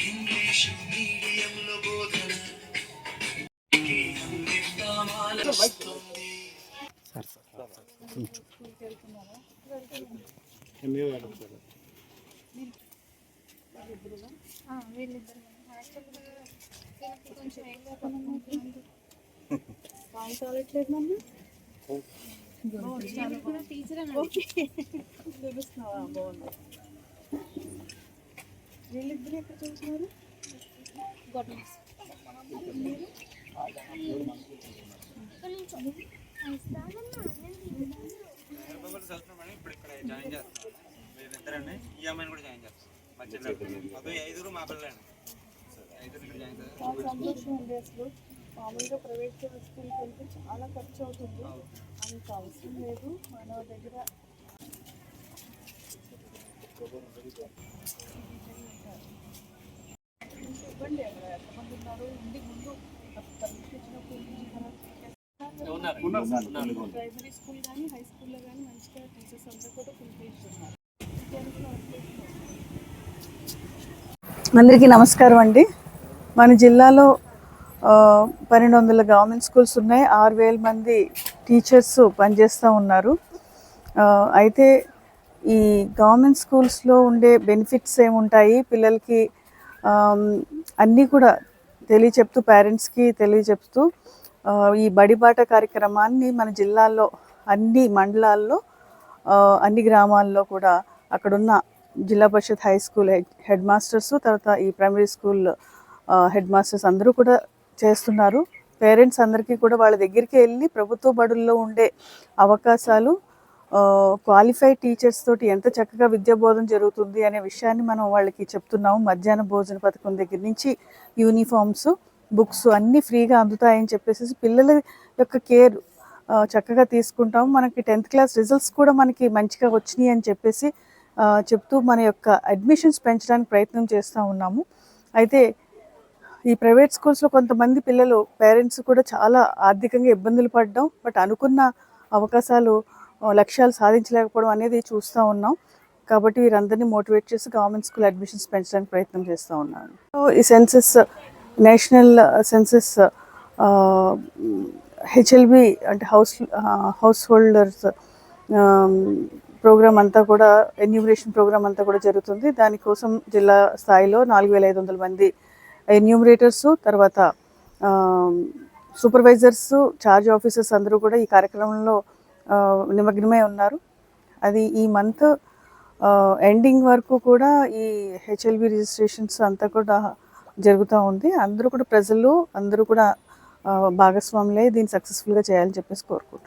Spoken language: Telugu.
ఇంగ్లీష్ మీడియంలో బోధన వీళ్ళిద్దరు ఎక్కడ చూస్తున్నారు? ఇప్పుడు ఇక్కడ జాయిన్ చేస్తాం మీరిద్దరండి ఈ అమ్మాయిని కూడా జాయిన్ చేస్తాం మా చెల్లెలు ఐదుగురు మా పిల్లలండి ఐదుగురు ఇక్కడ జాయిన్ చేస్తాం. చాలా సంతోషం అండి. అసలు మామూలుగా ప్రైవేట్ స్కూల్కి వెళ్తే చాలా ఖర్చు అవుతుంది, అంత అవసరం లేదు. మన దగ్గర ఇవ్వండి. ఎంతమంది ఉన్నారు ఇంటికి ముందు ప్రైమరీ స్కూల్ కానీ హై స్కూల్లో కానీ మంచిగా టీచర్స్ అంతా కూడా ఫుల్ చేస్తున్నారు. అందరికీ నమస్కారం అండి. మన జిల్లాలో 1200 గవర్నమెంట్ స్కూల్స్ ఉన్నాయి. 6000 మంది టీచర్స్ పనిచేస్తూ ఉన్నారు. అయితే ఈ గవర్నమెంట్ స్కూల్స్లో ఉండే బెనిఫిట్స్ ఏముంటాయి పిల్లలకి అన్నీ కూడా తెలియచెప్తూ పేరెంట్స్కి తెలియచెప్తూ ఈ బడిబాట కార్యక్రమాన్ని మన జిల్లాల్లో అన్ని మండలాల్లో అన్ని గ్రామాల్లో కూడా అక్కడున్న జిల్లా పరిషత్ హై స్కూల్ హెడ్ మాస్టర్స్, తర్వాత ఈ ప్రైమరీ స్కూల్ హెడ్ మాస్టర్స్ అందరూ కూడా చేస్తున్నారు. పేరెంట్స్ అందరికీ కూడా వాళ్ళ దగ్గరికి వెళ్ళి ప్రభుత్వ బడుల్లో ఉండే అవకాశాలు, క్వాలిఫైడ్ టీచర్స్ తోటి ఎంత చక్కగా విద్యాబోధన జరుగుతుంది అనే విషయాన్ని మనం వాళ్ళకి చెప్తున్నాము. మధ్యాహ్న భోజన పథకం దగ్గర నుంచి యూనిఫామ్స్, బుక్స్ అన్నీ ఫ్రీగా అందుతాయని చెప్పేసి పిల్లల యొక్క కేర్ చక్కగా తీసుకుంటాము. మనకి 10th క్లాస్ రిజల్ట్స్ కూడా మనకి మంచిగా వచ్చినాయి అని చెప్పేసి చెప్తూ మన యొక్క అడ్మిషన్స్ పెంచడానికి ప్రయత్నం చేస్తూ ఉన్నాము. అయితే ఈ ప్రైవేట్ స్కూల్స్లో కొంతమంది పిల్లలు పేరెంట్స్ కూడా చాలా ఆర్థికంగా ఇబ్బందులు పడ్డాం, బట్ అనుకున్న అవకాశాలు లక్ష్యాలు సాధించలేకపోవడం అనేది చూస్తూ ఉన్నాం. కాబట్టి వీరందరినీ మోటివేట్ చేసి గవర్నమెంట్ స్కూల్ అడ్మిషన్స్ పెంచడానికి ప్రయత్నం చేస్తూ ఉన్నాను. ఈ సెన్సస్, నేషనల్ సెన్సస్ హెచ్ఎల్బి అంటే హౌస్ హోల్డర్స్ ప్రోగ్రామ్ అంతా కూడా, ఎన్యూమరేషన్ ప్రోగ్రామ్ అంతా కూడా జరుగుతుంది. దానికోసం జిల్లా స్థాయిలో 4500 మంది ఎన్యూమరేటర్స్, తర్వాత సూపర్వైజర్స్, చార్జ్ ఆఫీసర్స్ అందరూ కూడా ఈ కార్యక్రమంలో నిమగ్నమై ఉన్నారు. అది ఈ మంత్ ఎండింగ్ వరకు కూడా ఈ హెచ్ఎల్బి రిజిస్ట్రేషన్స్ అంతా కూడా జరుగుతూ ఉంది. అందరూ కూడా ప్రజలు అందరూ కూడా భాగస్వాములై దీన్ని సక్సెస్ఫుల్గా చేయాలని చెప్పేసి కోరుకుంటున్నాను.